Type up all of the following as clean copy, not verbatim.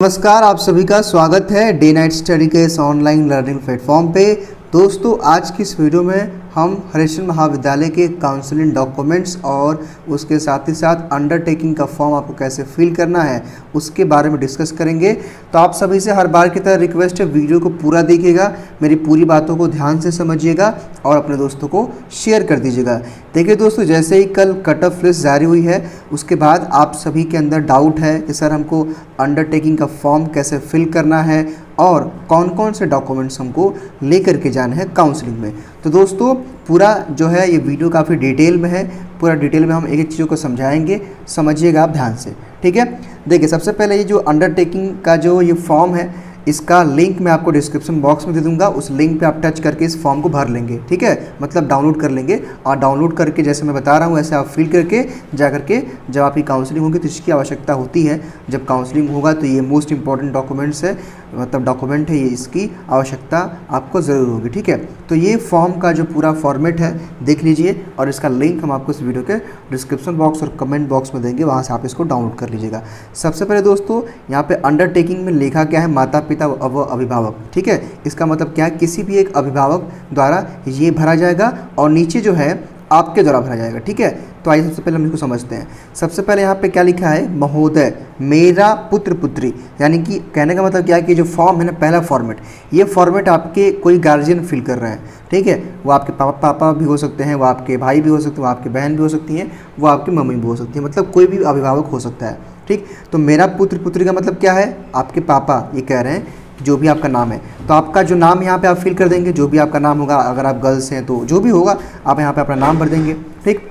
नमस्कार, आप सभी का स्वागत है डे नाइट स्टडी के इस ऑनलाइन लर्निंग प्लेटफॉर्म पे। दोस्तों, आज की इस वीडियो में हम हरिश्चंद्र महाविद्यालय के काउंसलिंग डॉक्यूमेंट्स और उसके साथ ही साथ अंडरटेकिंग का फॉर्म आपको कैसे फिल करना है उसके बारे में डिस्कस करेंगे। तो आप सभी से हर बार की तरह रिक्वेस्ट है, वीडियो को पूरा देखिएगा, मेरी पूरी बातों को ध्यान से समझिएगा और अपने दोस्तों को शेयर कर दीजिएगा। देखिए दोस्तों, जैसे ही कल कट ऑफ लिस्ट जारी हुई है उसके बाद आप सभी के अंदर डाउट है कि सर हमको अंडरटेकिंग का फॉर्म कैसे फिल करना है और कौन कौन से डॉक्यूमेंट्स हमको लेकर के जाना है काउंसलिंग में। तो दोस्तों, पूरा जो है ये वीडियो काफ़ी डिटेल में है, पूरा डिटेल में हम एक एक चीज़ों को समझाएंगे, समझिएगा आप ध्यान से, ठीक है। देखिए, सबसे पहले ये जो अंडरटेकिंग का जो ये फॉर्म है इसका लिंक मैं आपको डिस्क्रिप्शन बॉक्स में दे दूंगा। उस लिंक पे आप टच करके इस फॉर्म को भर लेंगे, ठीक है, मतलब डाउनलोड कर लेंगे। और डाउनलोड करके जैसे मैं बता रहा हूँ ऐसे आप फिल करके जा करके जब आपकी काउंसलिंग होगी तो इसकी आवश्यकता होती है। जब काउंसलिंग होगा तो ये मोस्ट इंपॉर्टेंट डॉक्यूमेंट्स है, मतलब डॉक्यूमेंट है ये, इसकी आवश्यकता आपको ज़रूर होगी, ठीक है। तो ये फॉर्म का जो पूरा फॉर्मेट है देख लीजिए और इसका लिंक हम आपको इस वीडियो के डिस्क्रिप्शन बॉक्स और कमेंट बॉक्स में देंगे, वहाँ से आप इसको डाउनलोड कर लीजिएगा। सबसे पहले दोस्तों, यहाँ पे अंडरटेकिंग में लिखा क्या है, माता पिता व अभिभावक, ठीक है। इसका मतलब क्या है, किसी भी एक अभिभावक द्वारा ये भरा जाएगा और नीचे जो है आपके द्वारा भरा जाएगा, ठीक है। तो आइए सबसे पहले हम इसको समझते हैं। सबसे पहले यहाँ पे क्या लिखा है, महोदय मेरा पुत्र पुत्री, यानी कि कहने का मतलब क्या है कि जो फॉर्म है ना, पहला फॉर्मेट, ये फॉर्मेट आपके कोई गार्जियन फिल कर रहे हैं, ठीक है। वो आपके पापा भी हो सकते हैं, वो आपके भाई भी हो सकते हैं, वो आपके बहन भी हो सकती हैं, वो आपकी मम्मी भी हो सकती है, मतलब कोई भी अभिभावक हो सकता है, ठीक। तो मेरा पुत्र पुत्री का मतलब क्या है, आपके पापा ये कह रहे हैं, जो भी आपका नाम है। तो आपका जो नाम यहाँ पे आप फिल कर देंगे, जो भी आपका नाम होगा, अगर आप गर्ल्स हैं तो जो भी होगा आप यहाँ पे अपना नाम भर देंगे, ठीक।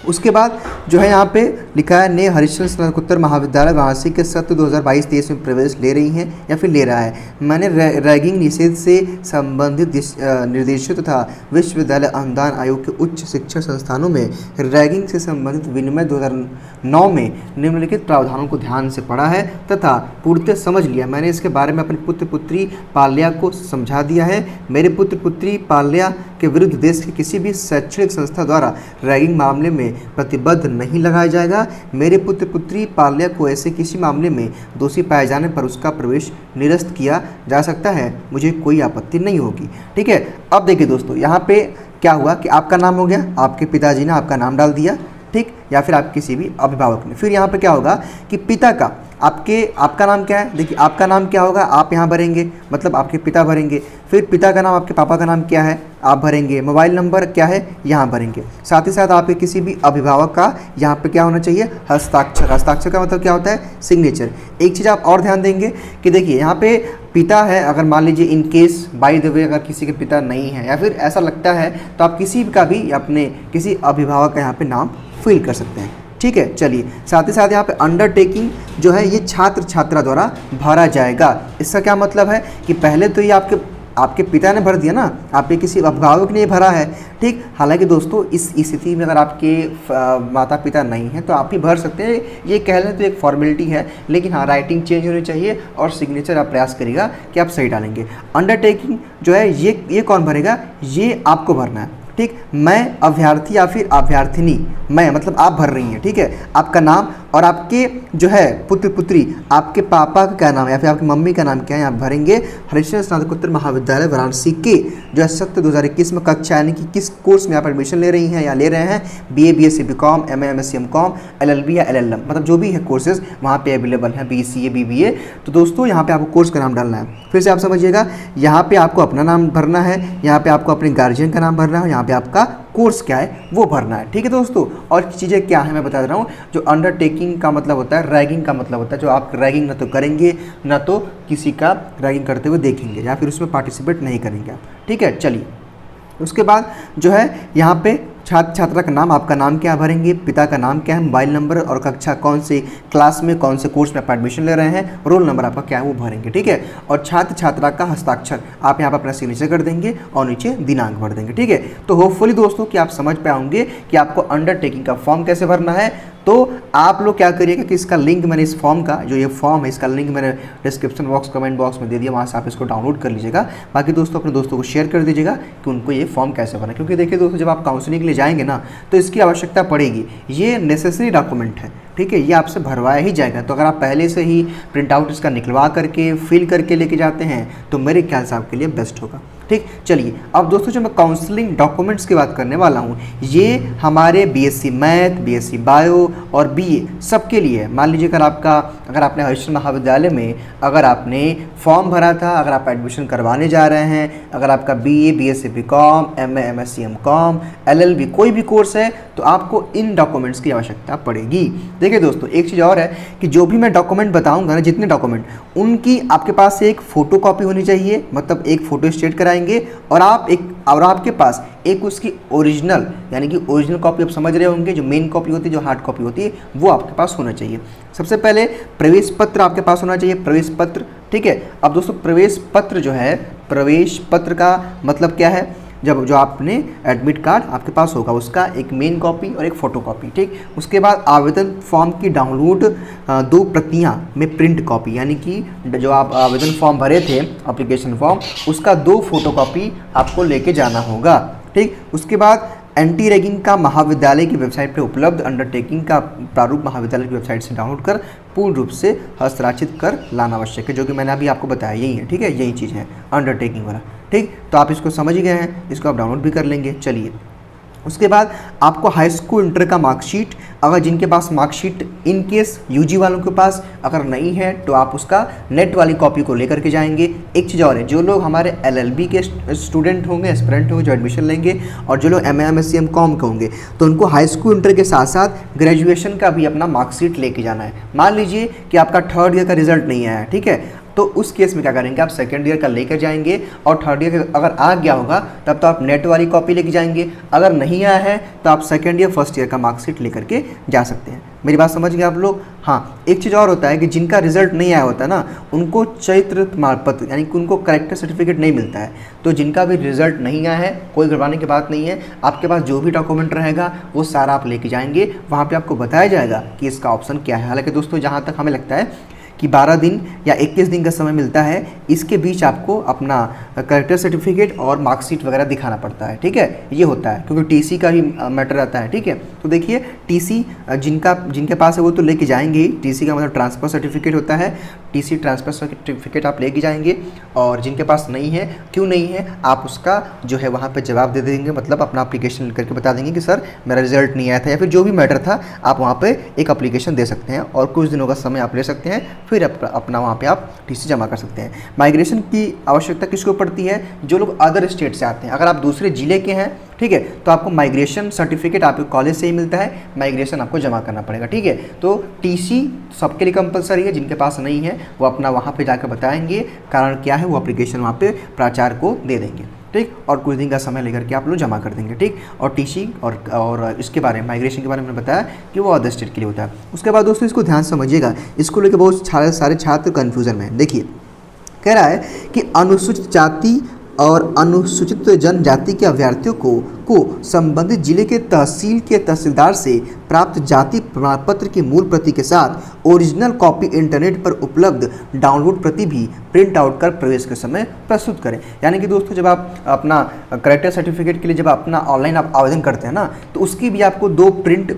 उसके बाद जो है यहाँ पे लिखा है, ने हरिश्चंद्र स्नातकोत्तर महाविद्यालय वाराणसी के सत्र 2022-23 में प्रवेश ले रही हैं या फिर ले रहा है। मैंने रैगिंग निषेध से संबंधित निर्देशों तथा विश्वविद्यालय अनुदान आयोग के उच्च शिक्षा संस्थानों में रैगिंग से संबंधित विनिमय 2009 में निम्नलिखित प्रावधानों को ध्यान से पढ़ा है तथा पूर्णतः समझ लिया। मैंने इसके बारे में अपने पुत्र पुत्री पाल्या को समझा दिया है। मेरे पुत्र पुत्री पाल्या के विरुद्ध देश के किसी भी शैक्षणिक संस्था द्वारा रैगिंग मामले में प्रतिबद्ध नहीं लगाया जाएगा। मेरे पुत्र पुत्री पाल्या को ऐसे किसी मामले में दोषी पाए जाने पर उसका प्रवेश निरस्त किया जा सकता है, मुझे कोई आपत्ति नहीं होगी, ठीक है। अब देखिए दोस्तों, यहाँ पे क्या हुआ कि आपका नाम हो गया, आपके पिताजी ने आपका नाम डाल दिया, ठीक, या फिर आप किसी भी अभिभावक ने। फिर यहाँ पे क्या होगा कि पिता का आपका नाम क्या है, देखिए आपका नाम क्या होगा, आप यहाँ भरेंगे, मतलब आपके पिता भरेंगे। फिर पिता का नाम, आपके पापा का नाम क्या है, आप भरेंगे। मोबाइल नंबर क्या है, यहाँ भरेंगे। साथ ही साथ आपके किसी भी अभिभावक का यहाँ पे क्या होना चाहिए, हस्ताक्षर। हस्ताक्षर का मतलब क्या होता है, सिग्नेचर। एक चीज़ आप और ध्यान देंगे कि देखिए यहाँ पे पिता है, अगर मान लीजिए in case by the way अगर किसी के पिता नहीं है या फिर ऐसा लगता है तो आप किसी का भी अपने किसी अभिभावक का यहाँ पे नाम फिल कर सकते हैं, ठीक है। चलिए, साथ ही साथ यहाँ पे अंडरटेकिंग जो है ये छात्र छात्रा द्वारा भरा जाएगा। इसका क्या मतलब है कि पहले तो ये आपके पिता ने भर दिया ना, आपके किसी अभिभावक ने ये भरा है, ठीक। हालांकि दोस्तों इस स्थिति में अगर आपके माता पिता नहीं हैं तो आप ही भर सकते हैं, ये कह लें तो एक फॉर्मेलिटी है, लेकिन हाँ राइटिंग चेंज होनी चाहिए और सिग्नेचर आप प्रयास करिएगा कि आप सही डालेंगे। अंडरटेकिंग जो है ये कौन भरेगा, ये आपको भरना है, ठीक। मैं अभ्यर्थी या फिर अभ्यर्थिनी, मैं मतलब आप भर रही हैं, ठीक है। आपका नाम और आपके जो है पुत्र पुत्री, आपके पापा का क्या नाम है या फिर आपकी मम्मी का नाम क्या है, आप भरेंगे। हरिश्चंद्र स्नातकोत्तर महाविद्यालय वाराणसी के जो है सत्र 2021 में कक्षा, यानी कि किस कोर्स में आप एडमिशन ले रही हैं या ले रहे हैं, BA BSc BCom MA MSc MCom LLB या LLM, मतलब जो भी है कोर्सेज वहाँ पे अवेलेबल हैं, BCA BBA। तो दोस्तों यहाँ पे आपको कोर्स का नाम डालना है। फिर से आप समझिएगा, यहाँ पे आपको अपना नाम भरना है, यहाँ पे आपको अपने गार्जियन का नाम भरना है, यहाँ पे आपका कोर्स क्या है वो भरना है, ठीक है दोस्तों। और चीज़ें क्या है मैं बता रहा हूँ। जो अंडरटेकिंग का मतलब होता है, रैगिंग का मतलब होता है, जो आप रैगिंग ना तो करेंगे ना तो किसी का रैगिंग करते हुए देखेंगे या फिर उसमें पार्टिसिपेट नहीं करेंगे आप, ठीक है। चलिए, उसके बाद जो है यहाँ पे छात्र छात्रा का नाम, आपका नाम क्या भरेंगे, पिता का नाम क्या है, मोबाइल नंबर और कक्षा कौन से क्लास में कौन से कोर्स में आप एडमिशन ले रहे हैं, रोल नंबर आपका क्या है वो भरेंगे, ठीक है। और छात्र छात्रा का हस्ताक्षर आप यहाँ पर अपना सिग्नेचर कर देंगे और नीचे दिनांक भर देंगे, ठीक है। तो होपफुली दोस्तों कि आप समझ पाए होंगे कि आपको अंडरटेकिंग का फॉर्म कैसे भरना है। तो आप लोग क्या करिएगा कि इसका लिंक मैंने इस फॉर्म का जो ये फॉर्म है इसका लिंक मैंने डिस्क्रिप्शन बॉक्स कमेंट बॉक्स में दे दिया, वहाँ से आप इसको डाउनलोड कर लीजिएगा। बाकी दोस्तों अपने दोस्तों को शेयर कर दीजिएगा कि उनको ये फॉर्म कैसे भरना है, क्योंकि देखिए दोस्तों जब आप काउंसलिंग के लिए जाएंगे ना तो इसकी आवश्यकता पड़ेगी, ये नेसेसरी डॉक्यूमेंट है, ठीक है, ये आपसे भरवाया ही जाएगा। तो अगर आप पहले से ही प्रिंट आउट इसका निकलवा करके फिल करके लेके जाते हैं तो मेरे ख्याल से आपके लिए बेस्ट होगा। ठीक, चलिए अब दोस्तों जो मैं काउंसलिंग डॉक्यूमेंट्स की बात करने वाला हूँ, ये हमारे बीएससी मैथ, बीएससी बायो और बीए सबके लिए है। मान लीजिए अगर आपने हरिश्चंद्र महाविद्यालय में अगर आपने फॉर्म भरा था, अगर आप एडमिशन करवाने जा रहे हैं, अगर आपका BA, BSc BCom, MA, MSc MCom, LLB कोई भी कोर्स है, तो आपको इन डॉक्यूमेंट्स की आवश्यकता पड़ेगी। देखिए दोस्तों, एक चीज़ और है कि जो भी मैं डॉक्यूमेंट बताऊंगा ना, जितने डॉक्यूमेंट, उनकी आपके पास एक फ़ोटो कॉपी होनी चाहिए, मतलब एक फ़ोटो स्टेट कराएंगे और आपके पास एक उसकी ओरिजिनल, यानी कि ओरिजिनल कॉपी आप समझ रहे होंगे, जो मेन कॉपी होती है, जो हार्ड कॉपी होती है, वो आपके पास होना चाहिए। सबसे पहले प्रवेश पत्र आपके पास होना चाहिए, प्रवेश पत्र। ठीक है, अब दोस्तों प्रवेश पत्र जो है, प्रवेश पत्र का मतलब क्या है, जब जो आपने एडमिट कार्ड आपके पास होगा उसका एक मेन कॉपी और एक फ़ोटो कॉपी। ठीक, उसके बाद आवेदन फॉर्म की डाउनलोड 2 प्रतियां में प्रिंट कॉपी, यानी कि जो आप आवेदन फॉर्म भरे थे, एप्लीकेशन फॉर्म, उसका 2 फोटो कॉपी आपको लेके जाना होगा। ठीक, उसके बाद एंटी रैगिंग का महाविद्यालय की वेबसाइट पर उपलब्ध अंडरटेकिंग का प्रारूप महाविद्यालय की वेबसाइट से डाउनलोड कर पूर्ण रूप से हस्ताक्षरित कर लाना आवश्यक है, जो कि मैंने अभी आपको बताया यही है। ठीक है, यही चीज़ है अंडरटेकिंग वाला। ठीक, तो आप इसको समझ गए हैं, इसको आप डाउनलोड भी कर लेंगे। चलिए, उसके बाद आपको हाई स्कूल इंटर का मार्कशीट, अगर जिनके पास मार्कशीट इन केस यूजी वालों के पास अगर नहीं है तो आप उसका नेट वाली कॉपी को लेकर के जाएंगे। एक चीज़ और है, जो लोग हमारे एलएलबी के स्टूडेंट होंगे, एस्पिरेंट होंगे, जो एडमिशन लेंगे, और जो लोग एमए, एमएससी एमकॉम के होंगे, तो उनको हाई स्कूल इंटर के साथ साथ ग्रेजुएशन का भी अपना मार्कशीट लेके जाना है। मान लीजिए कि आपका 3rd ईयर का रिजल्ट नहीं आया है, ठीक है, तो उस केस में क्या करेंगे, आप 2nd ईयर का लेकर जाएंगे, और 3rd ईयर का अगर आ गया होगा तब तो आप नेट वाली कॉपी लेके जाएंगे, अगर नहीं आया है तो आप 2nd ईयर 1st ईयर का मार्कशीट लेकर के जा सकते हैं। मेरी बात समझ गए आप लोग? हाँ, एक चीज़ और होता है कि जिनका रिजल्ट नहीं आया होता ना, उनको चरित्र प्रमाण पत्र, यानी कि उनको करेक्टर सर्टिफिकेट नहीं मिलता है। तो जिनका भी रिजल्ट नहीं आया है, कोई घबराने की बात नहीं है, आपके पास जो भी डॉक्यूमेंट रहेगा वो सारा आप लेके जाएंगे, वहाँ पे आपको बताया जाएगा कि इसका ऑप्शन क्या है। हालांकि दोस्तों, जहाँ तक हमें लगता है कि 12 दिन या 21 दिन का समय मिलता है, इसके बीच आपको अपना करेक्टर सर्टिफिकेट और मार्कशीट वगैरह दिखाना पड़ता है। ठीक है, ये होता है क्योंकि टीसी का भी मैटर आता है। ठीक है, तो देखिए टीसी जिनके पास है वो तो लेके जाएंगे ही, टीसी का मतलब ट्रांसफ़र सर्टिफिकेट होता है, टीसी ट्रांसफ़र सर्टिफिकेट आप लेके जाएंगे, और जिनके पास नहीं है, क्यों नहीं है, आप उसका जो है वहाँ पर जवाब दे देंगे, मतलब अपना अप्लीकेशन करके बता देंगे कि सर मेरा रिजल्ट नहीं आया था, या फिर जो भी मैटर था आप वहाँ पर एक अप्लीकेशन दे सकते हैं, और कुछ दिनों का समय आप ले सकते हैं, फिर अपना वहाँ पे आप टीसी जमा कर सकते हैं। माइग्रेशन की आवश्यकता किसको पड़ती है? जो लोग अदर स्टेट से आते हैं। अगर आप दूसरे ज़िले के हैं, ठीक है, तो आपको माइग्रेशन सर्टिफिकेट आपके कॉलेज से ही मिलता है, माइग्रेशन आपको जमा करना पड़ेगा। ठीक है, तो टीसी सबके लिए कंपलसरी है, जिनके पास नहीं है वो अपना वहाँ पे जाकर बताएंगे कारण क्या है, वो एप्लीकेशन वहाँ पे प्राचार्य को दे देंगे। ठीक, और कुछ दिन का समय लेकर के आप लोग जमा कर देंगे। ठीक, और टीसी और इसके बारे में, माइग्रेशन के बारे में बताया कि वो अदर स्टेट के लिए होता है। उसके बाद दोस्तों इसको ध्यान समझिएगा, इसको लेकर बहुत सारे छात्र कन्फ्यूज़न में। देखिए, कह रहा है कि अनुसूचित जाति और अनुसूचित जनजाति के अभ्यर्थियों को संबंधित जिले के तहसील के तहसीलदार से प्राप्त जाति प्रमाण पत्र की मूल प्रति के साथ ओरिजिनल कॉपी इंटरनेट पर उपलब्ध डाउनलोड प्रति भी प्रिंट आउट कर प्रवेश के समय प्रस्तुत करें। यानी कि दोस्तों, जब आप अपना करेक्टर सर्टिफिकेट के लिए जब अपना ऑनलाइन आप आवेदन करते हैं ना, तो उसकी भी आपको 2 प्रिंट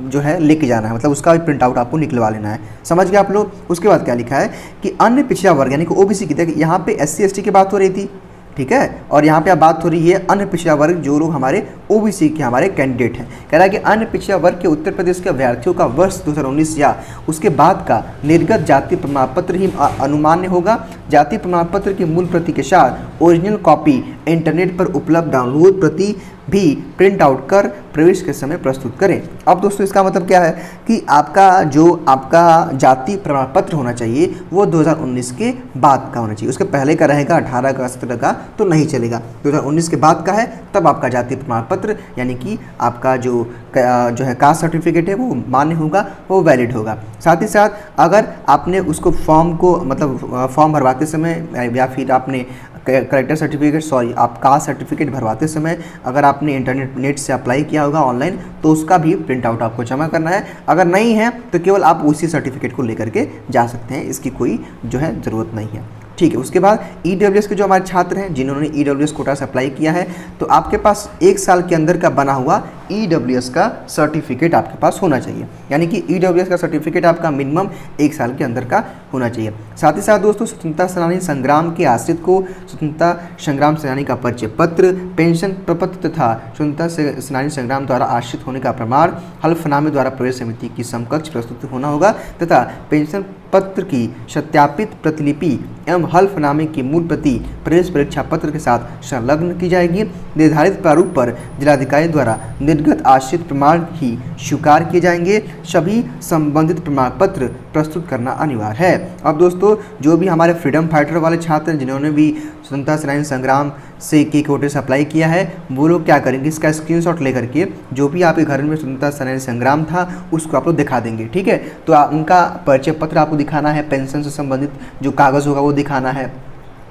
जो है लेके जाना है, मतलब उसका भी प्रिंट आउट आपको निकलवा लेना है। समझ गए आप लोग? उसके बाद क्या लिखा है कि अन्य पिछड़ा वर्ग, यानी कि ओबीसी की, देखिए यहाँ पे SC ST की बात हो रही थी, ठीक है, और यहाँ पे अब बात हो रही है अन्य पिछड़ा वर्ग, जो लोग हमारे ओबीसी के हमारे कैंडिडेट हैं। कह रहा है कि अन्य पिछड़ा वर्ग के उत्तर प्रदेश के अभ्यर्थियों का वर्ष 2019 या उसके बाद का निर्गत जाति प्रमाण पत्र ही अनुमान्य होगा। जाति प्रमाण पत्र की मूल प्रति के साथ ओरिजिनल कॉपी इंटरनेट पर उपलब्ध डाउनलोड प्रति भी प्रिंट आउट कर प्रवेश के समय प्रस्तुत करें। अब दोस्तों इसका मतलब क्या है कि आपका जाति प्रमाण पत्र होना चाहिए वो 2019 के बाद का होना चाहिए। उसके पहले का रहेगा 18 का 17 का तो नहीं चलेगा, 2019 के बाद का है तब आपका जाति प्रमाण पत्र यानी कि आपका जो है कास्ट सर्टिफिकेट है वो मान्य होगा, वो वैलिड होगा। साथ ही साथ अगर आपने उसको फॉर्म को मतलब फॉर्म भरवाते समय या फिर आपने करेक्टर सर्टिफिकेट आप कास्ट सर्टिफिकेट भरवाते समय अगर आपने नेट से अप्लाई किया होगा ऑनलाइन तो उसका भी प्रिंट आउट आपको जमा करना है। अगर नहीं है तो केवल आप उसी सर्टिफिकेट को लेकर के जा सकते हैं, इसकी कोई जो है ज़रूरत नहीं है। ठीक है, उसके बाद EWS के जो हमारे छात्र हैं जिन्होंने EWS कोटा से अप्लाई किया है तो आपके पास 1 साल के अंदर का बना हुआ EWS का सर्टिफिकेट आपके पास होना चाहिए, यानी कि EWS का सर्टिफिकेट आपका मिनिमम 1 साल के अंदर का होना चाहिए। साथ ही साथ दोस्तों स्वतंत्रता सेनानी संग्राम के आश्रित को स्वतंत्रता संग्राम सेनानी का परिचय पत्र, पेंशन प्रपत्र तथा स्वतंत्रता सेनानी संग्राम द्वारा आश्रित होने का प्रमाण, हल्फनामे द्वारा प्रवेश समिति की समकक्ष प्रस्तुत होना होगा तथा पेंशन पत्र की सत्यापित प्रतिलिपि एवं हल्फनामे की मूल प्रति प्रवेश परीक्षा पत्र के साथ संलग्न की जाएगी। निर्धारित प्रारूप पर जिलाधिकारी द्वारा निर्गत आश्रित प्रमाण ही स्वीकार किए जाएंगे। सभी संबंधित प्रमाण पत्र प्रस्तुत करना अनिवार्य है। अब दोस्तों जो भी हमारे फ्रीडम फाइटर वाले छात्र हैं जिन्होंने भी स्वतंत्रता सेनानी संग्राम से के कोटे से अप्लाई किया है, वो लोग क्या करेंगे, इसका स्क्रीनशॉट लेकर के जो भी आपके घर में स्वतंत्रता सेनानी संग्राम था उसको आप लोग दिखा देंगे। ठीक है, तो उनका परिचय पत्र आपको दिखाना है, पेंशन से संबंधित जो कागज़ होगा वो दिखाना है।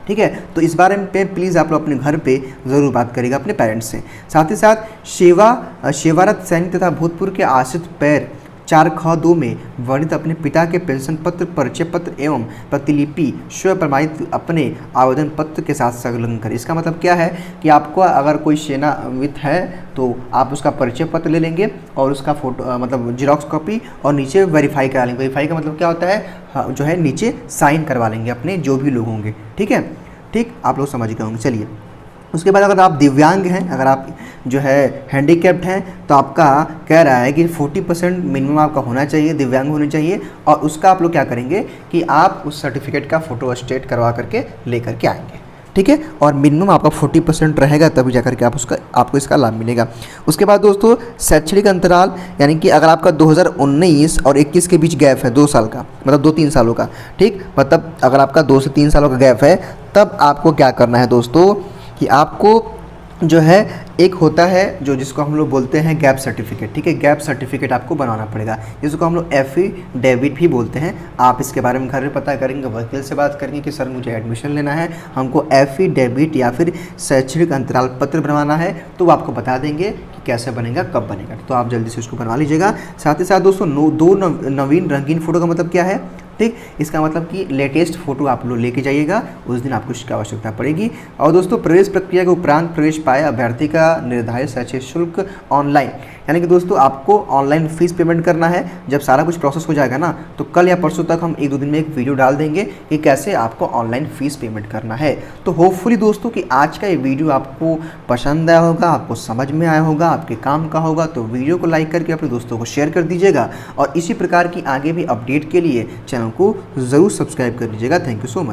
ठीक है, तो इस बारे में प्लीज़ आप लोग अपने घर पे ज़रूर बात करिएगा अपने पेरेंट्स से। साथ ही साथ सेवारत सैनिक तथा भूतपूर्व के आश्रित पैर 4(ख)(2) में वर्णित अपने पिता के पेंशन पत्र, परिचय पत्र एवं प्रतिलिपि स्व प्रमाणित अपने आवेदन पत्र के साथ संलग्न करें। इसका मतलब क्या है कि आपको अगर कोई सेनावित है तो आप उसका परिचय पत्र ले लेंगे और उसका फोटो मतलब जीरोक्स कॉपी और नीचे वेरीफाई करा लेंगे। वेरीफाई का मतलब क्या होता है, जो है नीचे साइन करवा लेंगे अपने जो भी लोग होंगे। ठीक है, ठीक, आप लोग समझ गए होंगे। चलिए, उसके बाद अगर आप दिव्यांग हैं, अगर आप जो है हैंडीकैप्ड हैं, तो आपका कह रहा है कि 40% मिनिमम आपका होना चाहिए, दिव्यांग होने चाहिए। और उसका आप लोग क्या करेंगे कि आप उस सर्टिफिकेट का फ़ोटो स्टेट करवा करके ले करके आएंगे। ठीक है, और मिनिमम आपका 40% रहेगा तभी जाकर के आपको इसका लाभ मिलेगा। उसके बाद दोस्तों शैक्षणिक अंतराल, यानी कि अगर आपका 2019 और 21 के बीच गैप है 2 साल का, मतलब 2-3 सालों का, ठीक, मतलब अगर आपका 2 से 3 सालों का गैप है तब आपको क्या करना है दोस्तों कि आपको जो है एक होता है जो जिसको हम लोग बोलते हैं गैप सर्टिफिकेट। ठीक है, गैप सर्टिफिकेट आपको बनाना पड़ेगा, जिसको हम लोग एफिडेविट भी बोलते हैं। आप इसके बारे में घर में पता करेंगे, वकील से बात करेंगे कि सर मुझे एडमिशन लेना है, हमको एफिडेविट या फिर शैक्षणिक अंतराल पत्र बनवाना है, तो वो आपको बता देंगे कि कैसे बनेगा, कब बनेगा। तो आप जल्दी से उसको बनवा लीजिएगा। साथ ही साथ दोस्तों 2 नवीन रंगीन फ़ोटो का मतलब क्या है, ठीक, इसका मतलब कि लेटेस्ट फोटो आप लोग लेके जाइएगा, उस दिन आपको इसकी आवश्यकता पड़ेगी। और दोस्तों प्रवेश प्रक्रिया के उपरांत प्रवेश पाए अभ्यर्थी का निर्धारित शैक्षिक शुल्क ऑनलाइन, यानी कि दोस्तों आपको ऑनलाइन फीस पेमेंट करना है। जब सारा कुछ प्रोसेस हो जाएगा ना, तो कल या परसों तक हम 1-2 दिन में एक वीडियो डाल देंगे कि कैसे आपको ऑनलाइन फ़ीस पेमेंट करना है। तो होपफुली दोस्तों कि आज का ये वीडियो आपको पसंद आया होगा, आपको समझ में आया होगा, आपके काम का होगा। तो वीडियो को लाइक करके अपने दोस्तों को शेयर कर दीजिएगा और इसी प्रकार की आगे भी अपडेट के लिए चैनल को ज़रूर सब्सक्राइब कर लीजिएगा। Thank you so much.